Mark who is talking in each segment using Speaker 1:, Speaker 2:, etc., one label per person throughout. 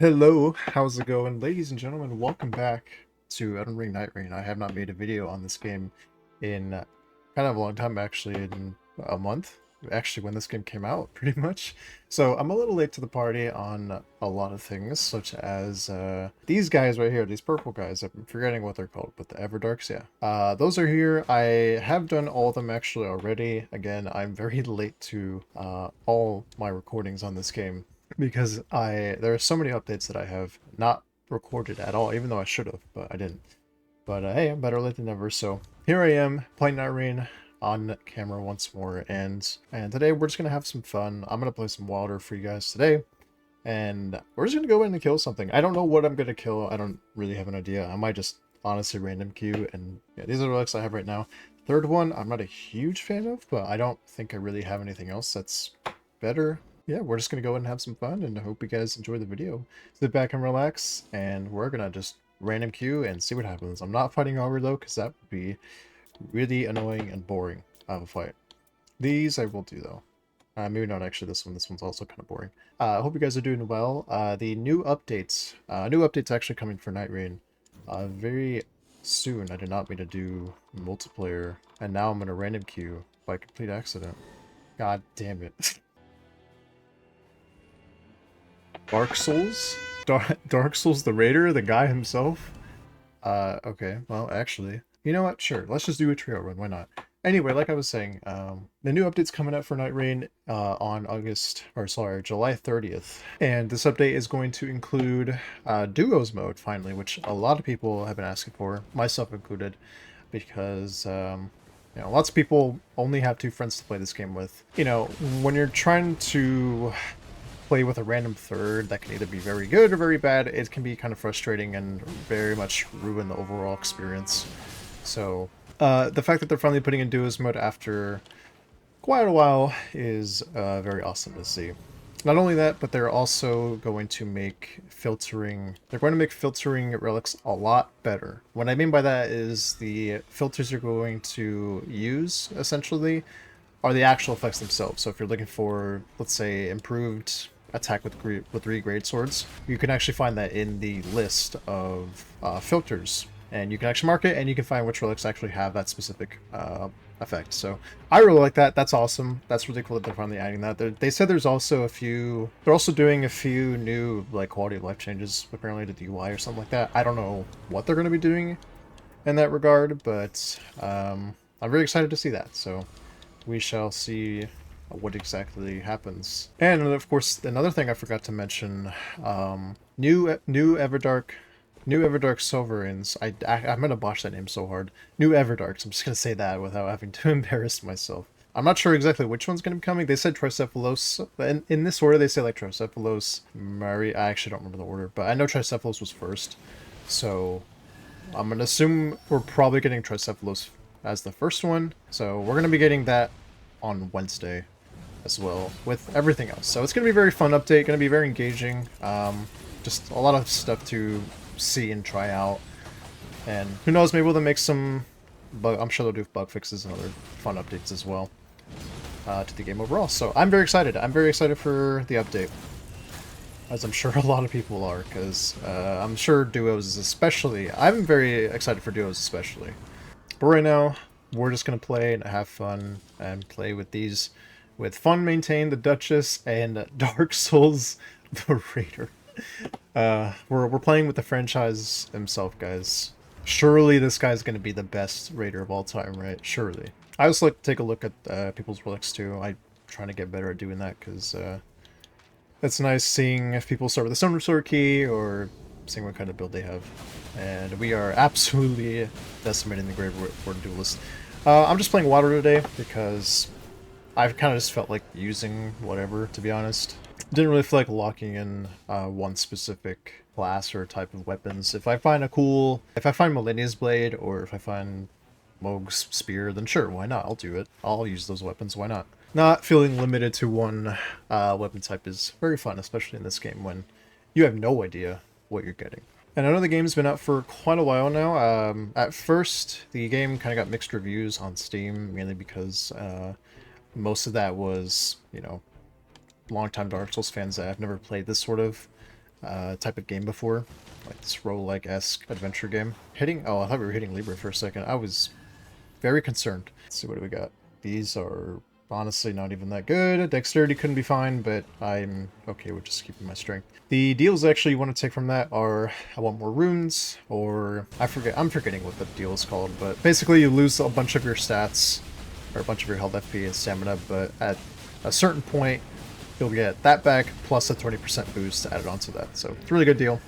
Speaker 1: Hello, how's it going? Ladies and gentlemen, welcome back to Elden Ring Nightreign. I have not made a video on this game in kind of a long time, actually, in a month. Actually, when this game came out, pretty much. So I'm a little late to the party on a lot of things, such as these guys right here, these purple guys. I'm forgetting what they're called, but the Everdarks, yeah. Those are here. I have done all of them actually already. Again, I'm very late to all my recordings on this game because there are so many updates that I have not recorded at all, even though I should have, but I didn't. But hey, I'm better late than never. So here I am playing Nightreign on camera once more, and today we're just gonna have some fun. I'm gonna play some Wylder for you guys today, and we're just gonna go in and kill something. I don't know what I'm gonna kill. I don't really have an idea. I might just honestly random queue, and yeah, these are the relics I have right now. Third one, I'm not a huge fan of, but I don't think I really have anything else that's better. Yeah, we're just gonna go and have some fun, and I hope you guys enjoy the video. Sit back and relax, and we're gonna just random queue and see what happens. I'm not fighting Augur though, because that would be really annoying and boring of a fight. These I will do though. Maybe not actually this one. This one's also kind of boring. I hope you guys are doing well. The new updates actually coming for Nightreign very soon. I did not mean to do multiplayer, and now I'm gonna random queue by complete accident. God damn it. Dark Souls? Dark Souls the Raider, the guy himself? Okay, well, actually, you know what? Sure, let's just do a trio run, why not? Anyway, like I was saying, the new update's coming out for Nightreign on July 30th. And this update is going to include Duos mode, finally, which a lot of people have been asking for, myself included, because, lots of people only have two friends to play this game with. You know, when you're trying to play with a random third that can either be very good or very bad, it can be kind of frustrating and very much ruin the overall experience. So the fact that they're finally putting in duos mode after quite a while is very awesome to see. Not only that, but they're also going to make filtering relics a lot better. What I mean by that is the filters you're going to use, essentially, are the actual effects themselves. So if you're looking for, let's say, improved attack with three great swords, you can actually find that in the list of filters, and you can actually mark it, and you can find which relics actually have that specific effect. So I really like that. That's awesome. That's really cool that they're finally adding that. They said there's also they're also doing a few new like quality of life changes, apparently to the UI or something like that. I don't know what they're going to be doing in that regard, but I'm really excited to see that. So we shall see what exactly happens. And of course, another thing I forgot to mention, new Everdark Sovereigns. I'm gonna botch that name so hard. New Everdarks. I'm just gonna say that without having to embarrass myself. I'm not sure exactly which one's gonna be coming. They said Tricephalos. In this order, they say like Tricephalos, Mari. I actually don't remember the order, but I know Tricephalos was first. So I'm gonna assume we're probably getting Tricephalos as the first one. So we're gonna be getting that on Wednesday as well with everything else. So it's going to be a very fun update, going to be very engaging. Just a lot of stuff to see and try out. And who knows, maybe they'll make some I'm sure they'll do bug fixes and other fun updates as well to the game overall. So I'm very excited. I'm very excited for the update, as I'm sure a lot of people are, because I'm sure duos especially. I'm very excited for duos especially. But right now, we're just going to play and have fun and play with these. With Fun Maintain, the Duchess, and Dark Souls, the Raider. We're playing with the franchise himself, guys. Surely this guy's going to be the best Raider of all time, right? Surely. I also like to take a look at people's relics too. I'm trying to get better at doing that, because it's nice seeing if people start with a Stone Sword key, or seeing what kind of build they have. And we are absolutely decimating the Grave Warden Duelist. I'm just playing Water today, because I've kind of just felt like using whatever, to be honest. Didn't really feel like locking in one specific class or type of weapons. If I find Millennia's Blade, or if I find Mohg's Spear, then sure, why not? I'll do it. I'll use those weapons, why not? Not feeling limited to one weapon type is very fun, especially in this game when you have no idea what you're getting. And I know the game's been out for quite a while now. At first, the game kind of got mixed reviews on Steam, mainly because most of that was, longtime Dark Souls fans that have never played this sort of type of game before, like this roguelike-esque adventure game. Oh, I thought we were hitting Libra for a second. I was very concerned. Let's see, what do we got? These are honestly not even that good. Dexterity couldn't be fine, but I'm okay with just keeping my strength. The deals actually you want to take from that are, I want more runes, or I'm forgetting what the deal is called, but basically you lose a bunch of your stats, or a bunch of your health, FP, and stamina, but at a certain point, you'll get that back, plus a 20% boost added onto that, so it's a really good deal.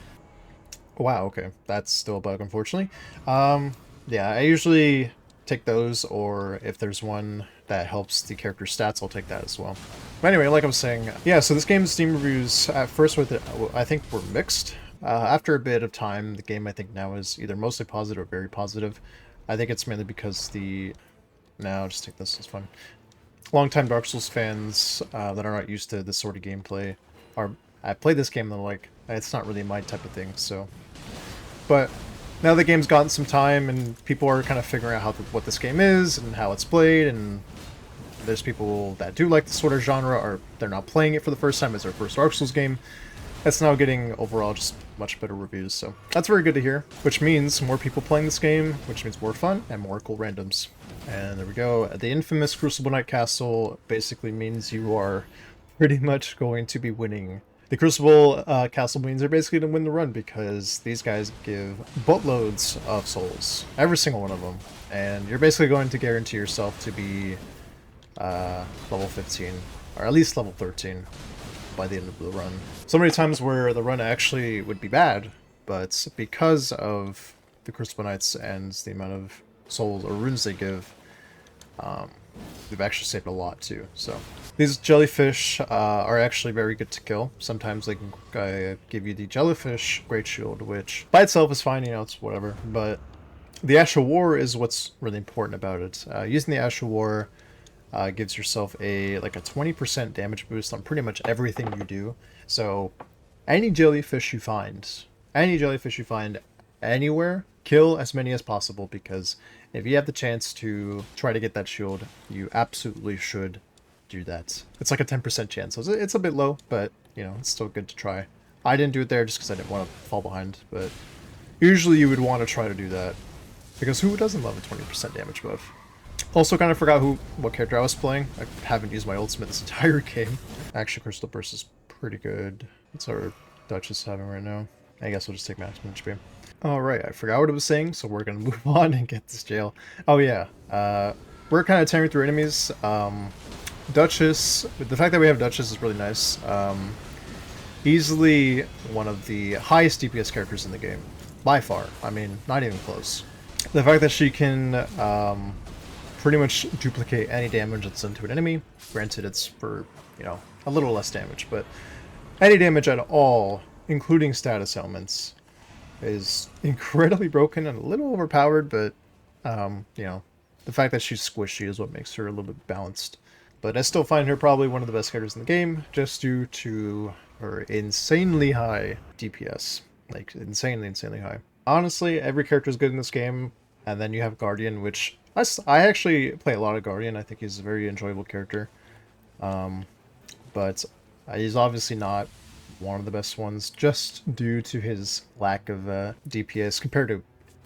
Speaker 1: Wow, okay, that's still a bug, unfortunately. Yeah, I usually take those, or if there's one that helps the character's stats, I'll take that as well. But anyway, like I was saying, yeah, so this game's Steam reviews at first I think were mixed. After a bit of time, the game I think now is either mostly positive or very positive. I think it's mainly because I'll just take this, it's fun. Longtime Dark Souls fans that are not used to this sort of gameplay I played this game and they're like, it's not really my type of thing, so. But now the game's gotten some time and people are kind of figuring out what this game is and how it's played, and there's people that do like this sort of genre, or they're not playing it for the first time as their first Dark Souls game. It's now getting overall just much better reviews, so that's very good to hear, which means more people playing this game, which means more fun and more cool randoms. And there we go. The infamous Crucible Knight Castle basically means you are pretty much going to be winning. The Crucible Castle means they're basically going to win the run, because these guys give boatloads of souls, every single one of them, and you're basically going to guarantee yourself to be level 15, or at least level 13 by the end of the run. So many times where the run actually would be bad, but because of the Crucible Knights and the amount of souls or runes they give, they've actually saved a lot too. So these jellyfish are actually very good to kill. Sometimes they can give you the jellyfish great shield, which by itself is fine, you know, it's whatever, but the Ash of War is what's really important about it. Using the Ash of War gives yourself a 20% damage boost on pretty much everything you do. So any jellyfish you find anywhere, kill as many as possible, because if you have the chance to try to get that shield, you absolutely should do that. It's like a 10% chance, so it's a bit low, but you know, it's still good to try. I didn't do it there just because I didn't want to fall behind, but usually you would want to try to do that, because who doesn't love a 20% damage buff? Also, kind of forgot what character I was playing. I haven't used my ultimate this entire game. Actually, Crystal Burst is pretty good. What's our Duchess having right now? I guess we'll just take maximum HP. Alright, I forgot what I was saying, so we're gonna move on and get this jail. Oh yeah, we're kind of tearing through enemies. Duchess, the fact that we have Duchess is really nice. Easily one of the highest DPS characters in the game. By far. I mean, not even close. The fact that she can pretty much duplicate any damage that's done to an enemy. Granted, it's for, you know, a little less damage, but any damage at all, including status ailments, is incredibly broken and a little overpowered, but, you know, the fact that she's squishy is what makes her a little bit balanced. But I still find her probably one of the best characters in the game, just due to her insanely high DPS. Like, insanely high. Honestly, every character is good in this game, and then you have Guardian, which I actually play a lot of Guardian. I think he's a very enjoyable character. But he's obviously not one of the best ones, just due to his lack of DPS compared to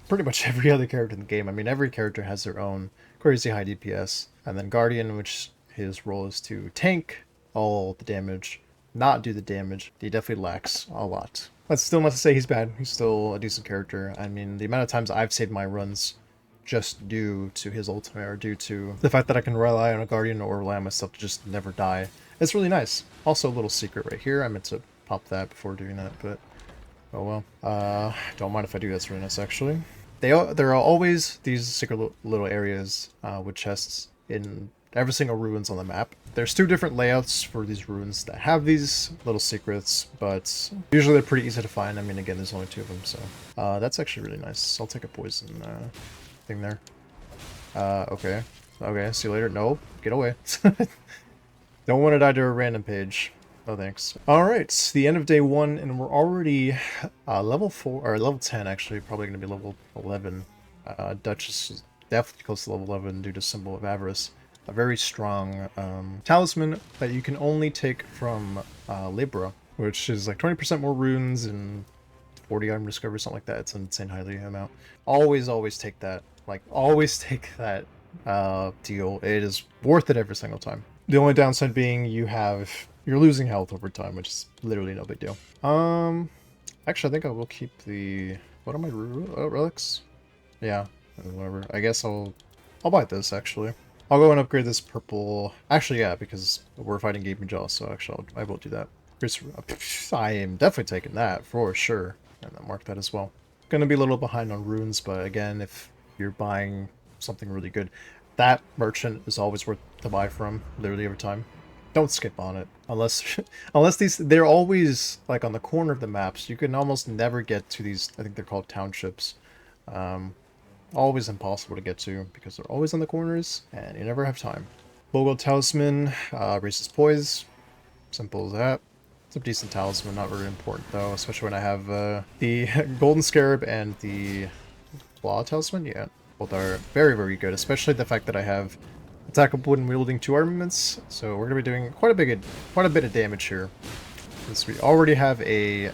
Speaker 1: pretty much every other character in the game. I mean, every character has their own crazy high DPS. And then Guardian, which his role is to tank all the damage, not do the damage. He definitely lacks a lot. That's still not to say he's bad. He's still a decent character. I mean, the amount of times I've saved my runs just due to his ultimate, or due to the fact that I can rely on a Guardian or rely on myself to just never die. It's really nice. Also, a little secret right here. I meant to pop that before doing that, but oh well. Don't mind if I do. That's really nice, actually. There are always these secret little areas with chests in every single ruins on the map. There's two different layouts for these ruins that have these little secrets, but usually they're pretty easy to find. I mean, again, there's only two of them, so that's actually really nice. I'll take a poison thing there. Okay. Okay, see you later. No, get away. Don't want to die to a random page. Oh, thanks. Alright, the end of day 1, and we're already level 4, or level 10 actually, probably going to be level 11. Duchess is definitely close to level 11 due to Symbol of Avarice. A very strong talisman that you can only take from Libra. which is like 20% more runes and 40 item discovery, something like that. It's an insane highly amount. Always take that. Like, always take that deal. It is worth it every single time. The only downside being you're losing health over time, which is literally no big deal. Actually, I think I will keep the, what are my relics? Yeah, whatever. I guess I'll buy this, actually. I'll go and upgrade this purple. Actually, yeah, because we're fighting Gaming Jaw, so actually I will do that. I am definitely taking that, for sure. And I'll mark that as well. Gonna be a little behind on runes, but again, if you're buying something really good, that merchant is always worth to buy from, literally every time. Don't skip on it. Unless they're always, like, on the corner of the maps. You can almost never get to these, I think they're called townships. Always impossible to get to, because they're always on the corners, and you never have time. Bogle Talisman, raises poise. Simple as that. It's a decent talisman, not very important though, especially when I have the Golden Scarab and the Claw Talisman. Yeah, both are very good, especially the fact that I have attackable when wielding 2 armaments. So we're gonna be doing quite a bit of damage here, since we already have a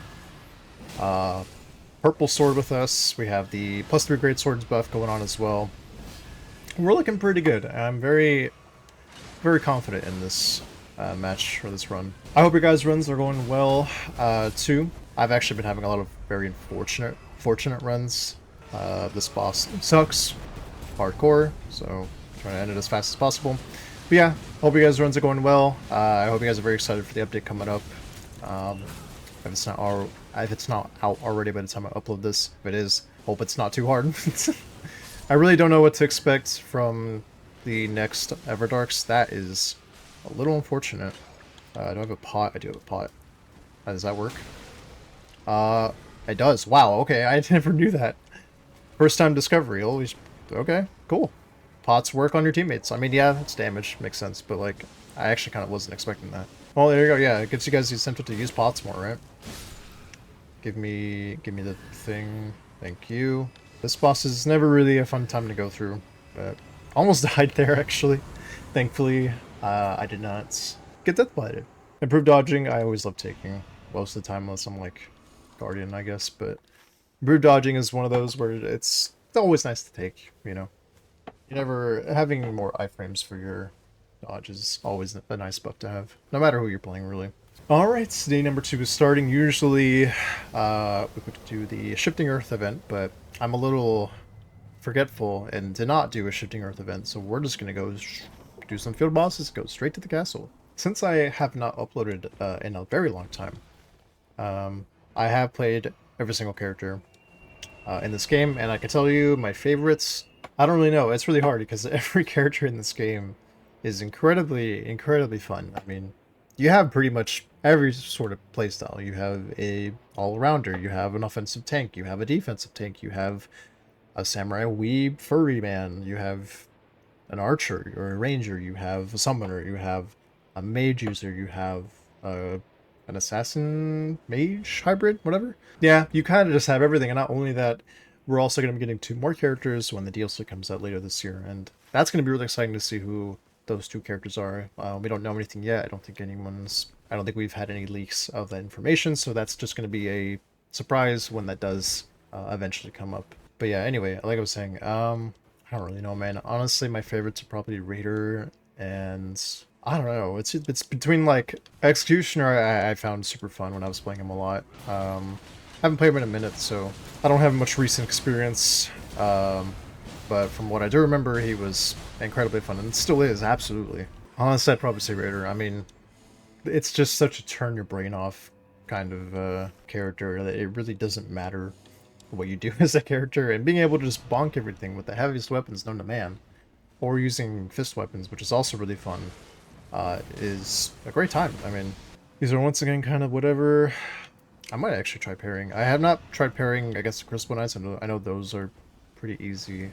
Speaker 1: purple sword with us. We have the +3 great swords buff going on as well. We're looking pretty good. I'm very confident in this match for this run. I hope your guys' runs are going well too. I've actually been having a lot of very fortunate runs. This boss sucks hardcore, so trying to end it as fast as possible. But yeah, hope you guys' runs are going well. I hope you guys are very excited for the update coming up. If it's not out already by the time I upload this, if it is, hope it's not too hard. I really don't know what to expect from the next Everdarks. That is a little unfortunate. Do I have a pot? I do have a pot. Does that work? It does. Wow, okay, I never knew that. First time discovery. Always. Okay, cool. Pots work on your teammates. I mean, yeah, it's damage. Makes sense, but like, I actually kind of wasn't expecting that. Well, there you go. Yeah, it gives you guys the incentive to use pots more, right? Give me the thing. Thank you. This boss is never really a fun time to go through, but almost died there, actually. Thankfully, I did not get death blighted. Improved dodging, I always love taking. Most of the time, unless I'm like Guardian, I guess, but improved dodging is one of those where it's always nice to take, you know. You never, having more iframes for your dodge is always a nice buff to have, no matter who you're playing, really. Alright, day number 2 is starting. Usually, we could do the Shifting Earth event, but I'm a little forgetful and did not do a Shifting Earth event, so we're just gonna go do some field bosses, go straight to the castle. Since I have not uploaded in a very long time, I have played every single character in this game, and I can tell you my favorites. I don't really know. It's really hard because every character in this game is incredibly fun. I mean, you have pretty much every sort of playstyle. You have a all-rounder, you have an offensive tank, you have a defensive tank, you have a samurai weeb furry man, you have an archer or a ranger, you have a summoner, you have a mage user, you have an assassin mage hybrid, whatever. Yeah, you kind of just have everything, and not only that, we're also going to be getting 2 more characters when the DLC comes out later this year, and that's going to be really exciting to see who those 2 characters are. We don't know anything yet. I don't think we've had any leaks of that information, so that's just going to be a surprise when that does eventually come up. But yeah, anyway, like I was saying, I don't really know, man. Honestly, my favorites are probably Raider and I don't know. It's between like Executioner. I found super fun when I was playing him a lot. I haven't played him in a minute, so I don't have much recent experience. But from what I do remember, he was incredibly fun, and still is, absolutely. Honestly, I'd probably say Raider. I mean, it's just such a turn your brain off kind of character that it really doesn't matter what you do as a character, and being able to just bonk everything with the heaviest weapons known to man, or using fist weapons, which is also really fun, is a great time. I mean, these are once again kind of whatever. I might actually try pairing. I have not tried pairing against the Crucible Knights. I know those are pretty easy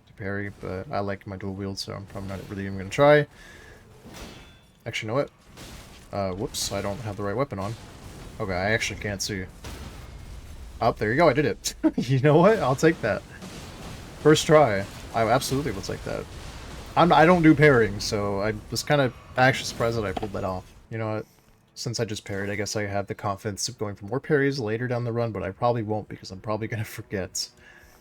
Speaker 1: to parry, but I like my dual wield, so I'm probably not really even going to try. Actually, you know what? Whoops, I don't have the right weapon on. Okay, I actually can't see. Oh, there you go, I did it. You know what? I'll take that. First try. I absolutely will take that. I don't do pairing, so I was kind of actually surprised that I pulled that off. You know what? since I just parried, I guess I have the confidence of going for more parries later down the run, but I probably won't because I'm probably going to forget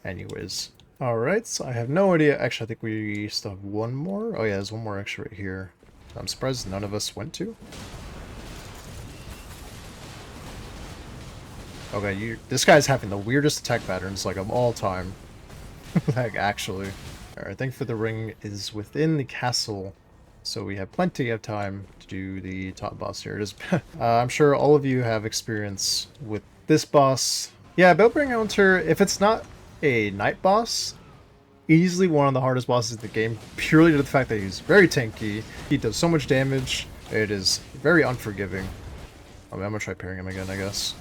Speaker 1: anyways. Alright, so I have no idea. Actually, I think we still have one more. Oh yeah, there's one more extra right here. I'm surprised none of us went to. Okay, this guy's having the weirdest attack patterns, like, of all time. Like, actually. Alright, thank you for the ring is within the castle, so we have plenty of time to do the top boss here. It is, I'm sure all of you have experience with this boss. Yeah, Bellbringer Hunter, if it's not a night boss, easily one of the hardest bosses in the game, purely to the fact that he's very tanky. He does so much damage. It is very unforgiving. I mean, I'm gonna try parrying him again, I guess.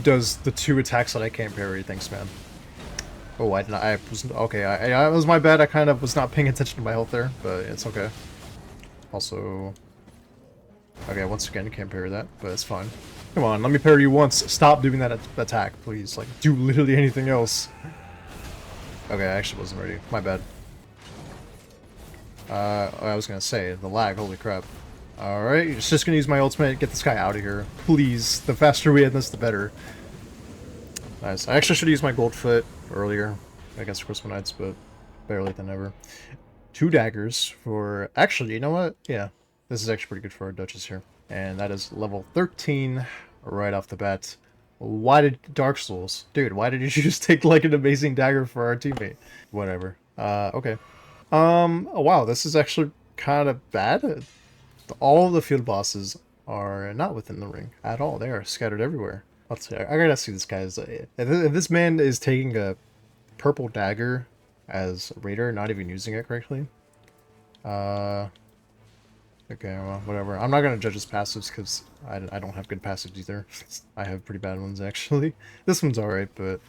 Speaker 1: Does the 2 attacks that I can't parry. Thanks, man. Oh, I did not. I wasn't. Okay, it was my bad. I kind of was not paying attention to my health there, but it's okay. Also, okay, once again, you can't parry that, but it's fine. Come on, let me parry you once. Stop doing that attack, please. Like, do literally anything else. Okay, I actually wasn't ready. My bad. I was gonna say, the lag, holy crap. Alright, it's just gonna use my ultimate, get this guy out of here. Please, the faster we end this, the better. Nice. I actually should have used my gold foot earlier against Crystal Knights, but better late than never. 2 daggers for... Actually, you know what? Yeah, this is actually pretty good for our Duchess here. And that is level 13 right off the bat. Why did Dark Souls? Dude, why did you just take like an amazing dagger for our teammate? Whatever. Okay. Oh, wow, this is actually kind of bad. All of the field bosses are not within the ring at all. They are scattered everywhere. Let's see. I gotta see this guy's. If this man is taking a purple dagger as Raider, not even using it correctly. Okay, well, whatever. I'm not gonna judge his passives because I don't have good passives either. I have pretty bad ones, actually. This one's alright, but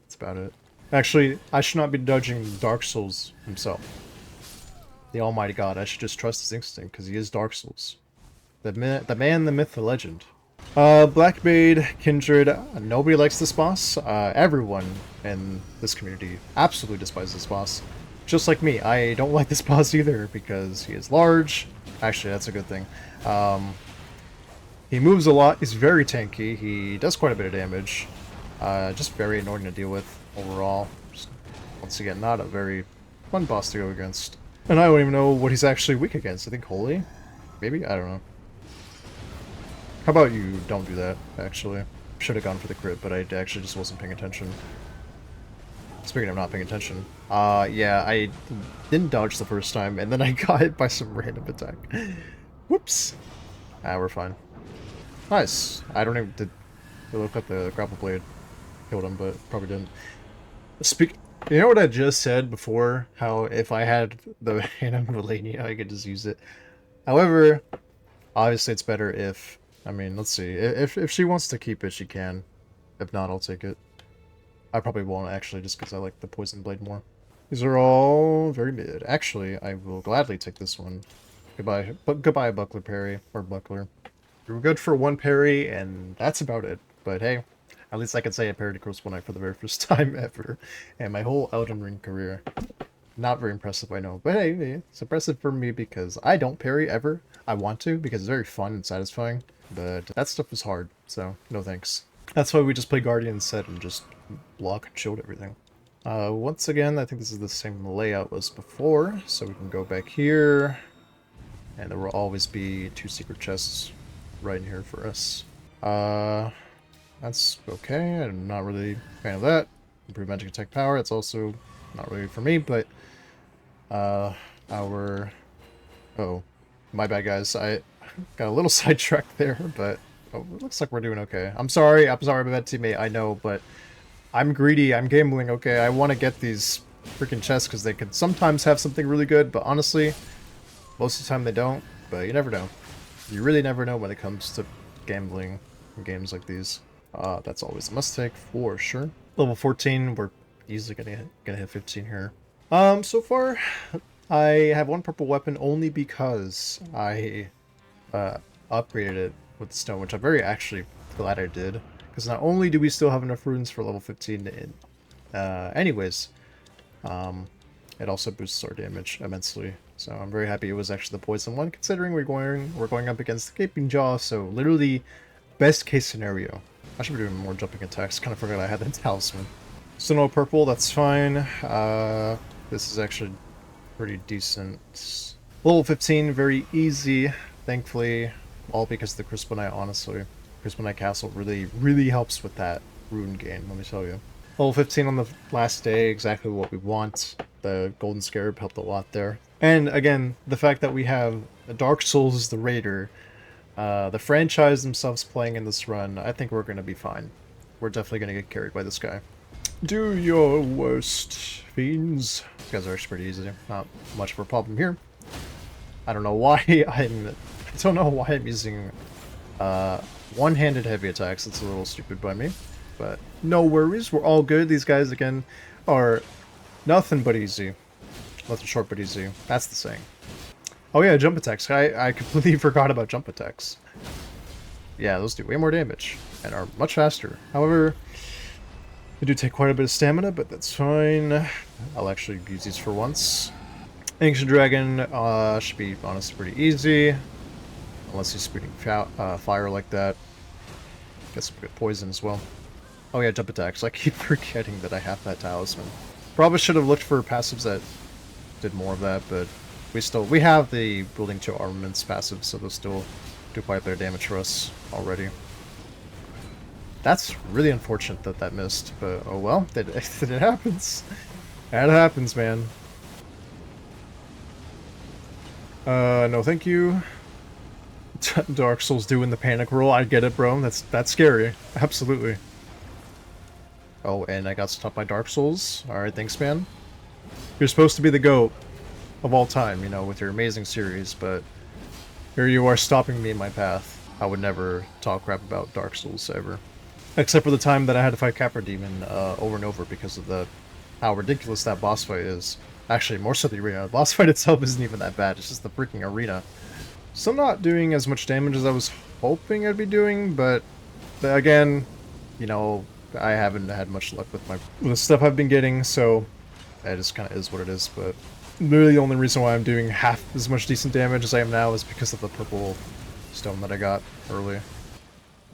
Speaker 1: that's about it. Actually, I should not be judging Dark Souls himself. The almighty god. I should just trust his instinct because he is Dark Souls. The man, the myth, the legend. Blackmaid, Kindred, nobody likes this boss. Everyone in this community absolutely despises this boss. Just like me, I don't like this boss either because he is large. Actually, that's a good thing. He moves a lot, he's very tanky, he does quite a bit of damage. Just very annoying to deal with overall. Just, once again, not a very fun boss to go against. And I don't even know what he's actually weak against. I think Holy? Maybe? I don't know. How about you don't do that, actually? Should have gone for the crit, but I actually just wasn't paying attention. Speaking of not paying attention, yeah, I didn't dodge the first time, and then I got hit by some random attack. Whoops! We're fine. Nice. I don't even... Did it look like the grapple blade killed him, but probably didn't. You know what I just said before? How if I had the Hand of Melania, I could just use it. However, obviously it's better if... I mean, let's see. If she wants to keep it, she can. If not, I'll take it. I probably won't, actually, just because I like the Poison Blade more. These are all very mid. Actually, I will gladly take this one. Goodbye. Goodbye, Buckler Parry. Or Buckler. You were good for 1 parry, and that's about it. But hey, at least I can say I parried a Crystal Knight for the very first time ever. And my whole Elden Ring career. Not very impressive, I know. But hey, it's impressive for me because I don't parry ever. I want to, because it's very fun and satisfying. But that stuff is hard, so no thanks. That's why we just play Guardian set and just block and shield everything. Once again, I think this is the same layout as before, so we can go back here. And there will always be 2 secret chests right in here for us. That's okay. I'm not really a fan of that. Improve magic attack power. It's also not really for me, but oh, my bad, guys. I got a little sidetracked there, but it looks like we're doing okay. I'm sorry, my bad teammate. I know, but I'm greedy. I'm gambling. Okay, I want to get these freaking chests because they can sometimes have something really good, but honestly, most of the time they don't. But you never know. You really never know when it comes to gambling in games like these. That's always a must-take for sure. Level 14, we're easily gonna hit 15 here. So far, I have 1 purple weapon only because I upgraded it with stone, which I'm very actually glad I did. Because not only do we still have enough runes for level 15 anyways, it also boosts our damage immensely. So I'm very happy it was actually the poison one, considering we're going up against the Gaping Jaw, so literally best case scenario. I should be doing more jumping attacks. Kind of forgot I had that talisman. So no purple, that's fine. This is actually pretty decent. Level 15, very easy, thankfully. All because of the Crispinite, honestly. Crispinite Castle really helps with that rune gain, let me tell you. Level 15 on the last day, exactly what we want. The Golden Scarab helped a lot there. And again, the fact that we have Dark Souls the Raider, the franchise themselves playing in this run, I think we're going to be fine. We're definitely going to get carried by this guy. Do your worst, fiends. These guys are actually pretty easy. Not much of a problem here. I don't know why I'm using one-handed heavy attacks. It's a little stupid by me. But no worries, we're all good. These guys, again, are nothing but easy. Nothing short but easy. That's the saying. Oh yeah, jump attacks. I completely forgot about jump attacks. Yeah, those do way more damage and are much faster. However, they do take quite a bit of stamina, but that's fine. I'll actually use these for once. Ancient Dragon should be, honestly, pretty easy. Unless he's spitting fire like that. Get some good poison as well. Oh yeah, jump attacks. I keep forgetting that I have that talisman. Probably should have looked for passives that did more of that, but we have the building 2 armaments passive, so they'll still do quite a bit of damage for us already. That's really unfortunate that that missed, but oh well, it happens. That happens, man. No thank you. Dark Souls doing the panic roll. I get it, bro. That's scary. Absolutely. Oh, and I got stopped by Dark Souls. Alright, thanks, man. You're supposed to be the GOAT of all time, you know, with your amazing series, but here you are stopping me in my path. I would never talk crap about Dark Souls ever. Except for the time that I had to fight Capra Demon over and over because of how ridiculous that boss fight is. Actually, more so the arena. The boss fight itself isn't even that bad, it's just the freaking arena. Still not doing as much damage as I was hoping I'd be doing, but again, you know, I haven't had much luck with the stuff I've been getting, so it just kind of is what it is. But literally the only reason why I'm doing half as much decent damage as I am now is because of the purple stone that I got early.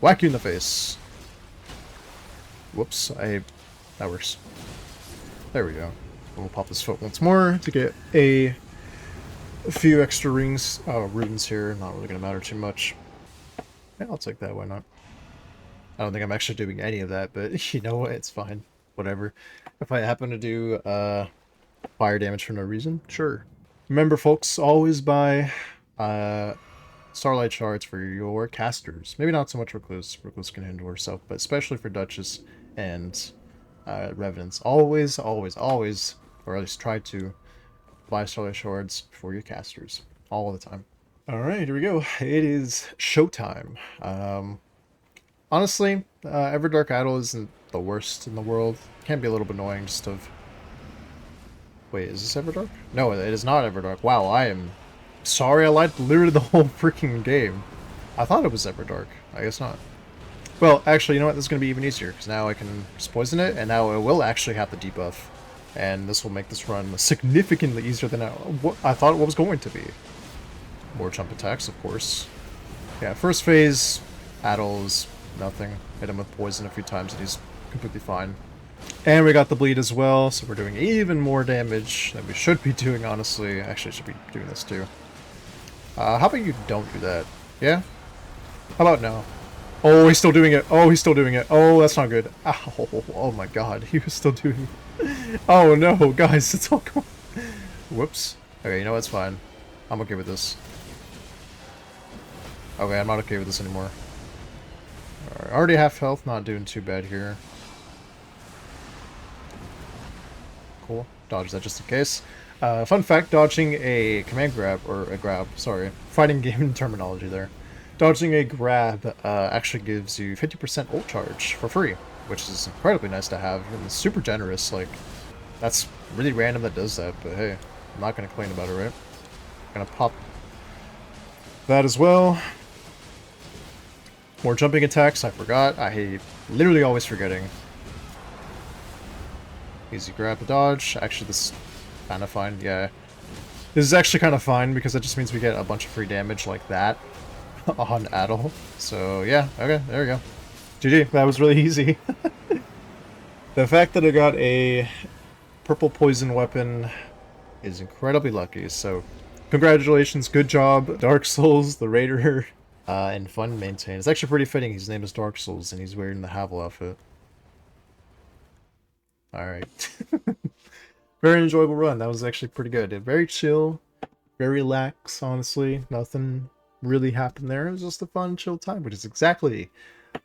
Speaker 1: Whack you in the face. Whoops, that works. There we go. We'll pop this foot once more to get a few extra runes here. Not really going to matter too much. Yeah, I'll take that, why not? I don't think I'm actually doing any of that, but you know what, it's fine. Whatever. If I happen to do fire damage for no reason, sure. Remember, folks, always buy Starlight Shards for your casters. Maybe not so much Recluse. Recluse can handle herself, but especially for Duchess and Revenants. Always, always, always, or at least try to buy Starlight Shards for your casters. All the time. Alright, here we go. It is showtime. Honestly, Everdark Idol isn't the worst in the world. Can be a little bit annoying just of... Wait, is this Everdark? No, it is not Everdark. Wow, I am sorry, I lied literally the whole freaking game. I thought it was Everdark. I guess not. Well, actually, you know what? This is going to be even easier, because now I can just poison it, and now it will actually have the debuff. And this will make this run significantly easier than I thought it was going to be. More jump attacks, of course. Yeah, first phase, Adol's nothing. Hit him with poison a few times and he's completely fine. And we got the bleed as well, so we're doing even more damage than we should be doing, honestly. Actually, I should be doing this too. How about you don't do that? Yeah? How about no? Oh, he's still doing it. Oh, he's still doing it. Oh, that's not good. Ow. Oh my god, he was still doing it. Oh no, guys, it's all gone. Whoops. Okay, you know what's fine. I'm okay with this. Okay, I'm not okay with this anymore. Alright, already half health, not doing too bad here. Cool. Dodge that just in case. Fun fact, dodging a command grab, or a grab, sorry. Fighting game terminology there. Dodging a grab actually gives you 50% ult charge for free, which is incredibly nice to have, and it's super generous. Like, that's really random that does that, but hey, I'm not going to complain about it, right? I'm going to pop that as well. More jumping attacks, I forgot. I hate literally always forgetting. Easy grab a dodge. Actually, this Kind of fine, yeah. This is actually kind of fine because it just means we get a bunch of free damage like that on Adel. So yeah, okay, there we go. GG, that was really easy. The fact that I got a purple poison weapon is incredibly lucky, so congratulations, good job, Dark Souls, the Raider, and fun maintain. It's actually pretty fitting, his name is Dark Souls, and he's wearing the Havel outfit. Alright. Very enjoyable run, that was actually pretty good. Very chill, very relaxed, honestly. Nothing really happened there. It was just a fun, chill time, which is exactly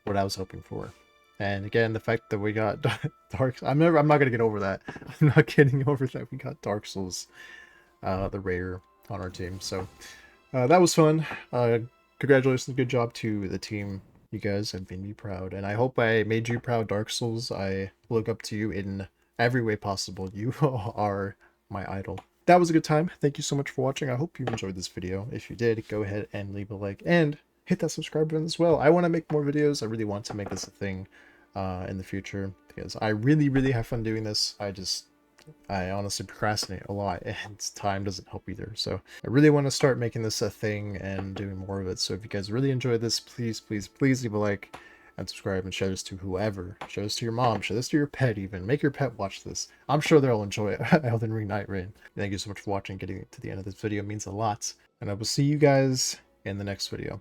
Speaker 1: what I was hoping for. And again, the fact that we got Dark... I'm not gonna get over that. I'm not getting over that we got Dark Souls, the Raider, on our team. So, that was fun. Congratulations, good job to the team. You guys have made me proud. And I hope I made you proud, Dark Souls. I look up to you in every way possible. You are my idol. That was a good time. Thank you so much for watching. I hope you enjoyed this video. If you did, go ahead and leave a like and hit that subscribe button as well. I want to make more videos. I really want to make this a thing in the future because I really have fun doing this. I honestly procrastinate a lot and time doesn't help either. So I really want to start making this a thing and doing more of it. So if you guys really enjoyed this, please leave a like and subscribe and share this to whoever. Share this to your mom, share this to your pet even. Make your pet watch this. I'm sure they'll enjoy it. Elden Ring Nightreign. Thank you so much for watching. Getting to the end of this video means a lot. And I will see you guys in the next video.